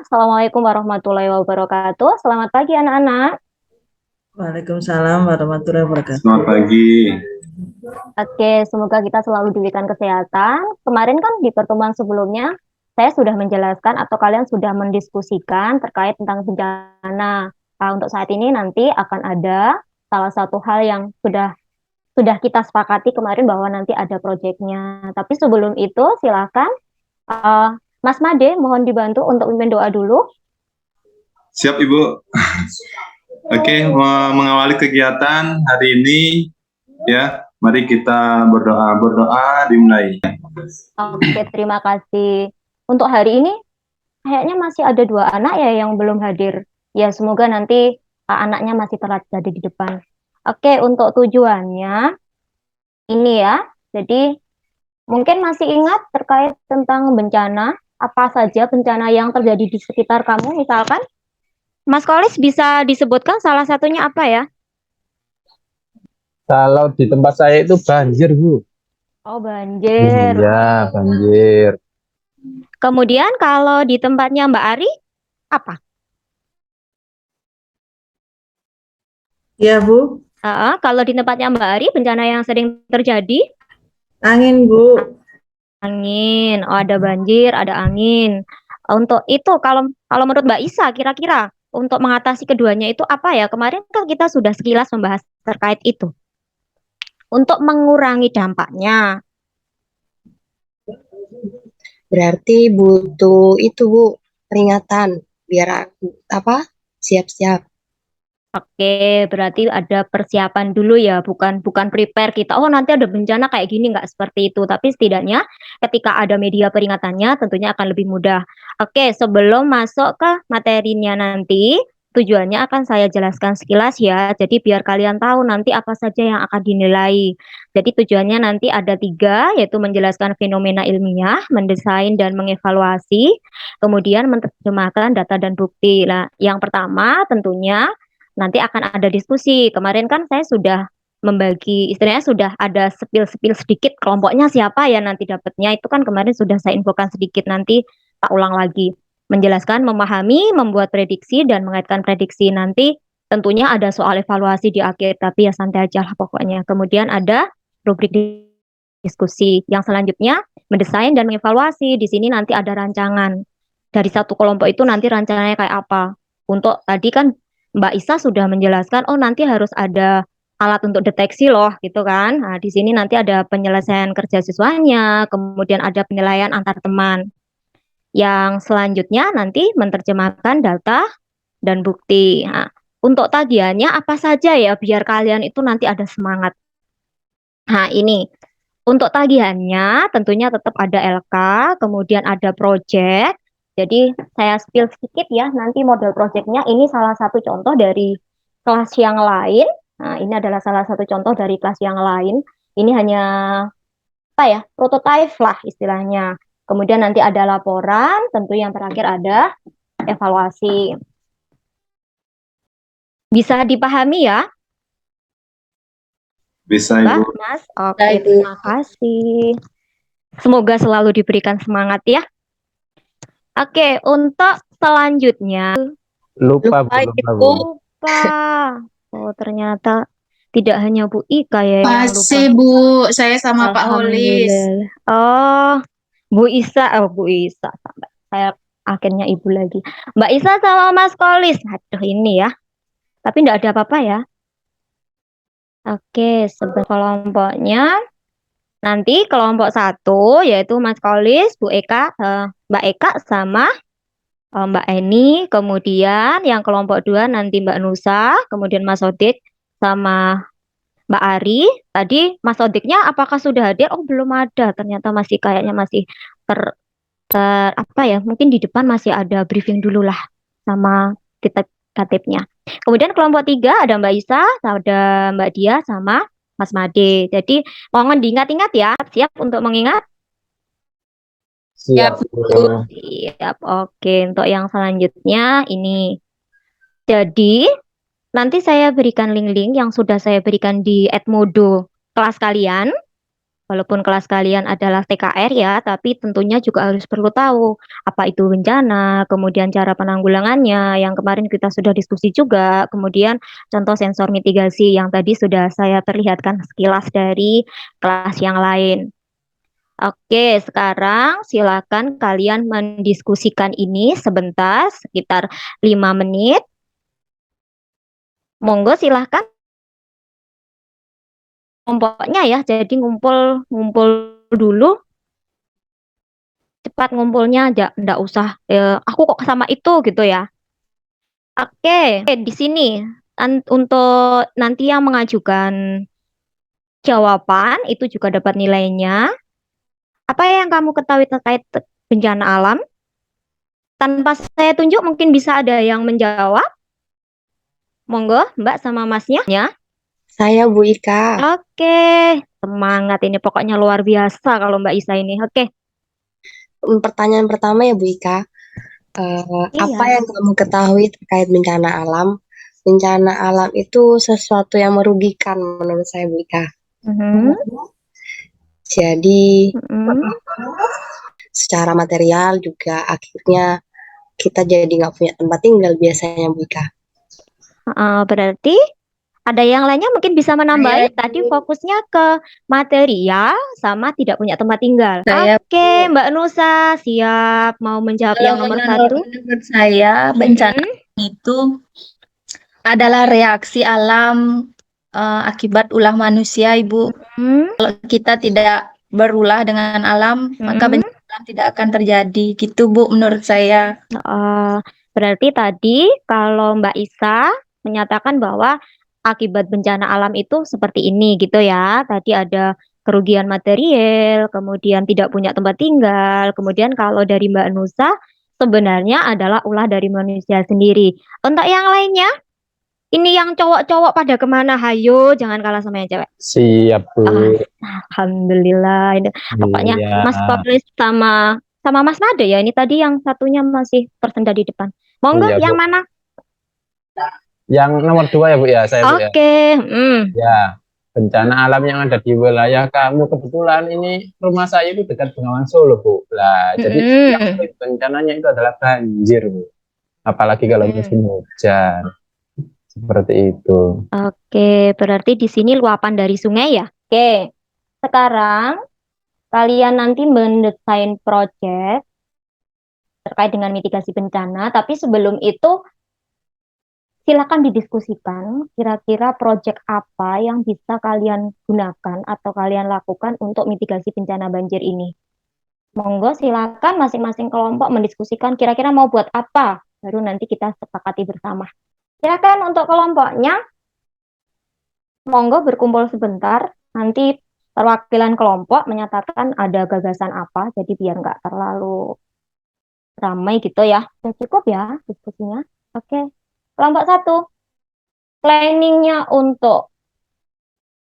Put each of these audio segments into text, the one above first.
Assalamualaikum warahmatullahi wabarakatuh. Selamat pagi anak-anak. Waalaikumsalam warahmatullahi wabarakatuh. Selamat pagi. Oke, semoga kita selalu diberikan kesehatan. Kemarin kan di pertemuan sebelumnya, saya sudah menjelaskan atau kalian sudah mendiskusikan terkait tentang bencana. Nah, untuk saat ini nanti akan ada salah satu hal yang sudah kita sepakati kemarin bahwa nanti ada proyeknya. Tapi sebelum itu, silakan eh, Mas Made mohon dibantu untuk memimpin doa dulu. Siap, Ibu. Oke, mengawali kegiatan hari ini, ya, mari kita berdoa. Berdoa dimulai. Oke, terima kasih. Untuk hari ini, kayaknya masih ada dua anak ya yang belum hadir. Ya, semoga nanti anaknya masih terlihat di depan. Oke, untuk tujuannya ini ya. Jadi, mungkin masih ingat terkait tentang bencana, apa saja bencana yang terjadi di sekitar kamu, misalkan. Mas Kolis bisa disebutkan salah satunya apa ya? Kalau di tempat saya itu banjir, Bu. Oh, banjir. Iya, banjir. Kemudian kalau di tempatnya Mbak Ari, apa? Ya, Bu. Kalau di tempatnya Mbak Ari, bencana yang sering terjadi, Angin, Bu. angin. Oh, ada banjir, ada angin. Untuk itu, kalau kalau menurut Mbak Isa, kira-kira untuk mengatasi keduanya itu apa ya? Kemarin kan kita sudah sekilas membahas terkait itu. Untuk mengurangi dampaknya. Berarti butuh itu Bu, peringatan biar aku siap-siap. Oke, berarti ada persiapan dulu ya, bukan bukan prepare kita. Oh, nanti ada bencana kayak gini, nggak seperti itu. Tapi setidaknya ketika ada media peringatannya, tentunya akan lebih mudah. Oke, sebelum masuk ke materinya nanti, tujuannya akan saya jelaskan sekilas ya. Jadi biar kalian tahu nanti apa saja yang akan dinilai. Jadi tujuannya nanti ada tiga, yaitu menjelaskan fenomena ilmiah, mendesain dan mengevaluasi, kemudian menerjemahkan data dan bukti. Nah, yang pertama tentunya nanti akan ada diskusi. Kemarin kan saya sudah membagi, istilahnya sudah ada sepil-sepil sedikit kelompoknya siapa ya nanti dapatnya. Itu kan kemarin sudah saya infokan sedikit, nanti tak ulang lagi. Menjelaskan, memahami, membuat prediksi, dan mengaitkan prediksi nanti tentunya ada soal evaluasi di akhir, tapi ya santai aja lah pokoknya. Kemudian ada rubrik diskusi. Yang selanjutnya, mendesain dan mengevaluasi. Di sini nanti ada rancangan. Dari satu kelompok itu nanti rancangannya kayak apa. Untuk tadi kan Mbak Isa sudah menjelaskan, oh nanti harus ada alat untuk deteksi loh, gitu kan. Nah, di sini nanti ada penyelesaian kerja siswanya, kemudian ada penilaian antar teman. Yang selanjutnya nanti menerjemahkan data dan bukti. Nah, untuk tagihannya apa saja ya, biar kalian itu nanti ada semangat. Nah, ini untuk tagihannya tentunya tetap ada LK, kemudian ada project. Jadi saya spill sedikit ya, nanti model projectnya ini salah satu contoh dari kelas yang lain. Nah, ini adalah salah satu contoh dari kelas yang lain. Ini hanya apa ya, prototype lah istilahnya. Kemudian nanti ada laporan, tentu yang terakhir ada evaluasi. Bisa dipahami ya, Bisa, Mbak, Ibu. Mas? Oke, Baik, Bu. terima kasih. Semoga selalu diberikan semangat ya. Oke, untuk selanjutnya Lupa, Bu, Lupa lupa, Ibu. Bu. lupa. Oh, ternyata tidak hanya Bu Ika ya yang lupa. Masih Bu, saya sama Pak Holis. Alhamdulillah. Oh, Bu Isa, oh Bu Isa sampai saya akhirnya ibu lagi. Mbak Isa sama Mas Kolis. Aduh ini ya. Tapi tidak ada apa-apa ya. Oke, sebelah kelompoknya. Nanti kelompok satu yaitu Mas Kolis, Bu Eka, Mbak Eka sama Mbak Eni, kemudian yang kelompok dua nanti Mbak Nusa, kemudian Mas Odik sama Mbak Ari. Tadi Mas Odiknya apakah sudah hadir? Oh belum ada, ternyata masih kayaknya masih ter, apa ya? Mungkin di depan masih ada briefing dulu lah sama kita katipnya. Kemudian kelompok tiga ada Mbak Isa, ada Mbak Dia sama Mas Made. Jadi mohon diingat-ingat ya, siap untuk mengingat. Ya, Siap, Bu. Bu. Siap, oke. Untuk yang selanjutnya ini. Jadi, nanti saya berikan link-link yang sudah saya berikan di Edmodo kelas kalian. Walaupun kelas kalian adalah TKR ya, tapi tentunya juga harus perlu tahu apa itu bencana, kemudian cara penanggulangannya yang kemarin kita sudah diskusi juga, kemudian contoh sensor mitigasi yang tadi sudah saya perlihatkan sekilas dari kelas yang lain. Oke, sekarang silakan kalian mendiskusikan ini sebentar, sekitar 5 menit. Monggo silahkan kelompoknya ya, jadi ngumpul dulu, cepat ngumpulnya, nggak usah aku kok sama itu gitu ya. Oke, di sini untuk nanti yang mengajukan jawaban itu juga dapat nilainya. Apa yang kamu ketahui terkait bencana alam? Tanpa saya tunjuk mungkin bisa ada yang menjawab. Monggo, Mbak sama Masnya. Saya Bu Ika. Oke, semangat ini pokoknya luar biasa kalau Mbak Isa ini. Oke. Pertanyaan pertama ya Bu Ika. Apa Iya. yang kamu ketahui terkait bencana alam? Bencana alam itu sesuatu yang merugikan menurut saya Bu Ika. Mhm. Jadi Mhm. secara material juga akhirnya kita jadi nggak punya tempat tinggal biasanya Bu Ika. Berarti ada yang lainnya mungkin bisa menambahi. Tadi fokusnya ke material sama tidak punya tempat tinggal. Oke, Mbak Nusa siap mau menjawab yang nomor satu. Menurut saya, bencana itu adalah reaksi alam akibat ulah manusia, Ibu. Mhm. Kalau kita tidak berulah dengan alam, maka Mhm. bencana alam tidak akan terjadi. Gitu, Bu, menurut saya. Berarti tadi kalau Mbak Isa menyatakan bahwa akibat bencana alam itu seperti ini gitu ya. Tadi ada kerugian material, kemudian tidak punya tempat tinggal, kemudian kalau dari Mbak Nusa sebenarnya adalah ulah dari manusia sendiri. Untuk yang lainnya, ini yang cowok-cowok pada kemana? Hayo, jangan kalah sama yang cewek. Siap, Bu. Alhamdulillah. Ini pokoknya Iya. Mas Koplis sama Mas Nade ya. Ini tadi yang satunya masih tersendat di depan. Monggo, Iya, yang Bu. mana? Yang nomor 2 ya, Bu ya, saya Bu ya. Oke. Ya, bencana alam yang ada di wilayah kamu kebetulan ini rumah saya itu dekat Bengawan Solo, Bu. Lah, jadi yang bencananya itu adalah banjir, Bu. Apalagi kalau musim hujan. Seperti itu. Oke, berarti di sini luapan dari sungai ya. Oke. Sekarang kalian nanti mendesain proyek terkait dengan mitigasi bencana, tapi sebelum itu silakan didiskusikan kira-kira proyek apa yang bisa kalian gunakan atau kalian lakukan untuk mitigasi bencana banjir ini. Monggo silakan masing-masing kelompok mendiskusikan kira-kira mau buat apa, baru nanti kita sepakati bersama. Silakan untuk kelompoknya, monggo berkumpul sebentar, nanti perwakilan kelompok menyatakan ada gagasan apa, jadi biar nggak terlalu ramai gitu ya. Sudah cukup ya diskusinya. Oke. Kelompok 1, planningnya untuk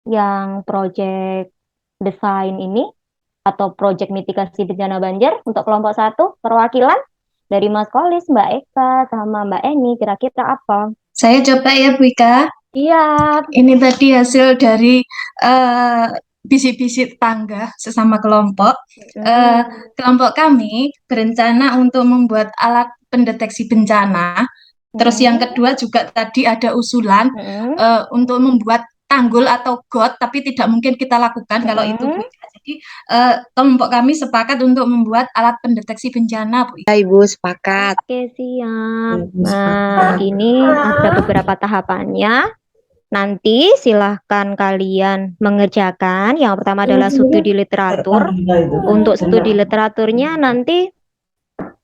yang project desain ini atau project mitigasi bencana banjir untuk kelompok 1, perwakilan dari Mas Kolis, Mbak Eka, sama Mbak Eni, kira-kira apa? Saya coba ya, Bu Ika. Iya. Ini tadi hasil dari bisik-bisik tangga sesama kelompok. Kelompok kami berencana untuk membuat alat pendeteksi bencana. Terus yang kedua juga tadi ada usulan untuk membuat tanggul atau got, tapi tidak mungkin kita lakukan kalau itu, Bu Ika. Jadi kelompok kami sepakat untuk membuat alat pendeteksi bencana, Bu Ika. Ya, Ibu sepakat. Oke, siap. Nah, ini ada beberapa tahapannya. Nanti silahkan kalian mengerjakan. Yang pertama adalah studi literatur. Untuk studi literaturnya nanti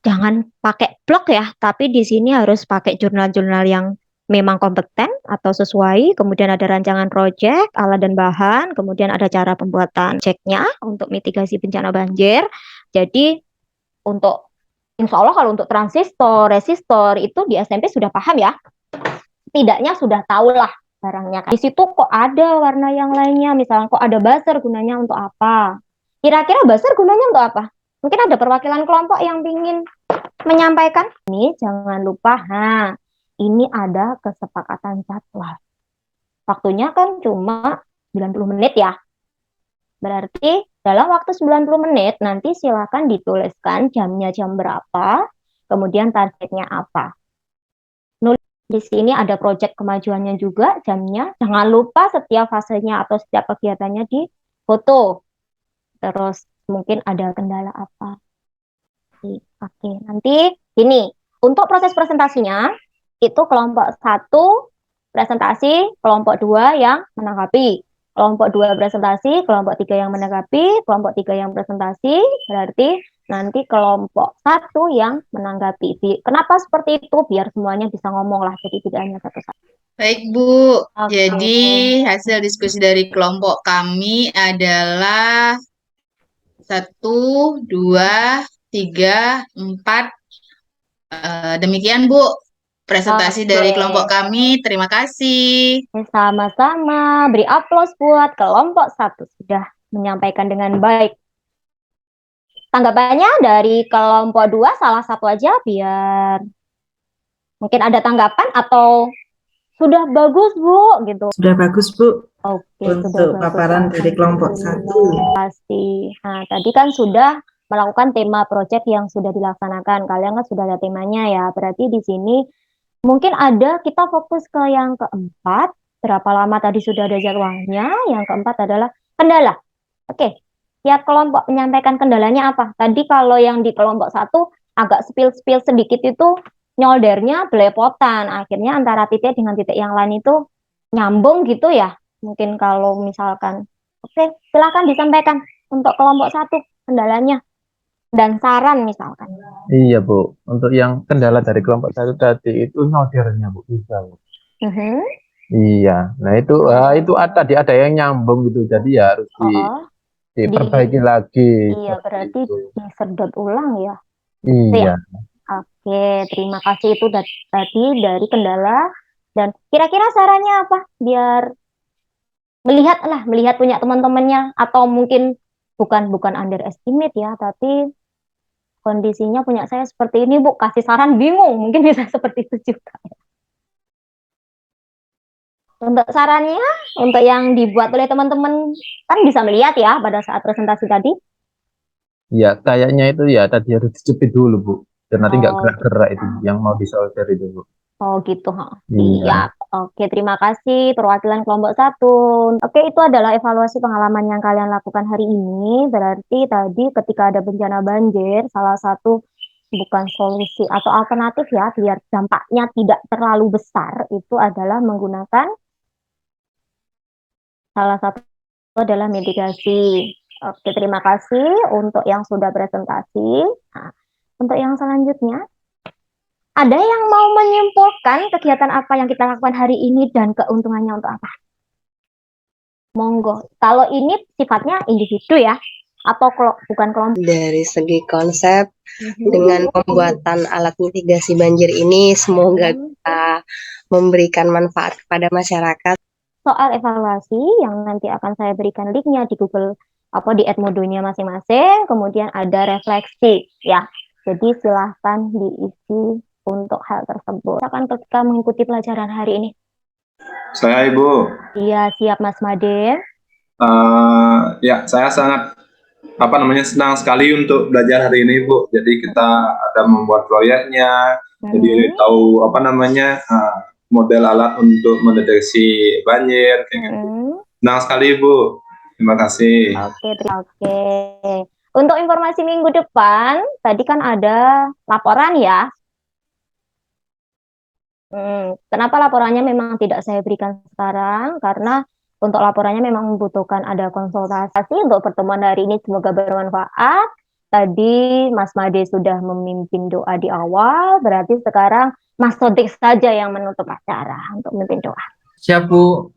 jangan pakai blog ya, tapi di sini harus pakai jurnal-jurnal yang memang kompeten atau sesuai. Kemudian ada rancangan proyek, alat dan bahan, kemudian ada cara pembuatan ceknya untuk mitigasi bencana banjir. Jadi untuk insya Allah kalau untuk transistor, resistor itu di SMP sudah paham ya. Setidaknya sudah tahu lah barangnya. Di situ kok ada warna yang lainnya, misalnya kok ada buzzer gunanya untuk apa? Kira-kira buzzer gunanya untuk apa? Mungkin ada perwakilan kelompok yang ingin menyampaikan. Ini jangan lupa, ini ada kesepakatan jadwal. Waktunya kan cuma 90 menit ya. Berarti dalam waktu 90 menit nanti silakan dituliskan jamnya jam berapa, kemudian targetnya apa. Nulis di sini ada proyek kemajuannya juga, jamnya. Jangan lupa setiap fasenya atau setiap kegiatannya di foto. Terus mungkin ada kendala apa. Oke, nanti ini untuk proses presentasinya itu kelompok 1 presentasi, kelompok 2 yang menanggapi. Kelompok 2 presentasi, kelompok 3 yang menanggapi, kelompok 3 yang presentasi, berarti nanti kelompok 1 yang menanggapi. Kenapa seperti itu? Biar semuanya bisa ngomong lah, jadi tidak hanya satu-satu. Baik, Bu. Oke. Jadi hasil diskusi dari kelompok kami adalah 1, 2, 3, 4. Demikian, Bu. Presentasi dari Oke. kelompok kami. Terima kasih. Sama-sama. Beri aplaus buat kelompok 1 sudah menyampaikan dengan baik. Tanggapannya dari kelompok 2 salah satu aja biar mungkin ada tanggapan atau sudah bagus, Bu, gitu. Sudah bagus, Bu, Oke, untuk sudah bagus. paparan dari kelompok 1. Pasti. Nah, tadi kan sudah melakukan tema proyek yang sudah dilaksanakan. Kalian kan sudah ada temanya ya. Berarti di sini mungkin ada kita fokus ke yang keempat. Berapa lama tadi sudah ada jadwalnya. Yang keempat adalah kendala. Oke. Tiap kelompok menyampaikan kendalanya apa? Tadi kalau yang di kelompok 1 agak spill-spill sedikit itu nyoldernya belepotan. Akhirnya antara titik dengan titik yang lain itu nyambung gitu ya. Mungkin kalau misalkan, oke, silakan disampaikan untuk kelompok 1 kendalanya dan saran misalkan. Iya, Bu. Untuk yang kendala dari kelompok 1 tadi itu nyoldernya, Bu. Bisa, Bu. Iya. Nah, itu ada yang nyambung gitu. Jadi ya harus diperbaiki lagi. Iya, berarti disedot ulang ya. Iya. Oke, terima kasih itu tadi dari kendala. Dan kira-kira sarannya apa? Biar melihat punya teman-temannya, atau mungkin bukan underestimate ya, tapi kondisinya punya saya seperti ini, Bu, kasih saran bingung, mungkin bisa seperti itu juga. Untuk sarannya, untuk yang dibuat oleh teman-teman, kan bisa melihat ya pada saat presentasi tadi. Ya, kayaknya itu ya tadi harus dijepit dulu, Bu. Dan nanti nggak gerak-gerak itu yang mau disolder itu, Bu. Oh gitu, Iya. Siap. Oke, terima kasih perwakilan kelompok 1. Oke, itu adalah evaluasi pengalaman yang kalian lakukan hari ini. Berarti tadi ketika ada bencana banjir, salah satu bukan solusi atau alternatif ya, biar dampaknya tidak terlalu besar, itu adalah menggunakan salah satu adalah mitigasi. Oke, terima kasih untuk yang sudah presentasi. Nah, untuk yang selanjutnya, ada yang mau menyimpulkan kegiatan apa yang kita lakukan hari ini dan keuntungannya untuk apa? Monggo. Kalau ini sifatnya individu ya, atau bukan kelompok? Dari segi konsep, dengan pembuatan alat mitigasi banjir ini, semoga bisa memberikan manfaat kepada masyarakat. Soal evaluasi yang nanti akan saya berikan linknya di Google, di Edmodo-nya masing-masing, kemudian ada refleksi ya. Jadi silahkan diisi untuk hal tersebut. Akan ketika mengikuti pelajaran hari ini. Saya, Ibu. Iya, siap Mas Made. Ya, saya sangat senang sekali untuk belajar hari ini, Bu. Jadi kita ada membuat proyeknya, jadi tahu model alat untuk mendeteksi banjir kayak gitu. Senang sekali, Bu. Terima kasih. Oke. Untuk informasi minggu depan, tadi kan ada laporan ya. Kenapa laporannya memang tidak saya berikan sekarang? Karena untuk laporannya memang membutuhkan ada konsultasi. Untuk pertemuan hari ini semoga bermanfaat. Tadi Mas Made sudah memimpin doa di awal, berarti sekarang Mas Sodik saja yang menutup acara untuk memimpin doa. Siap, Bu.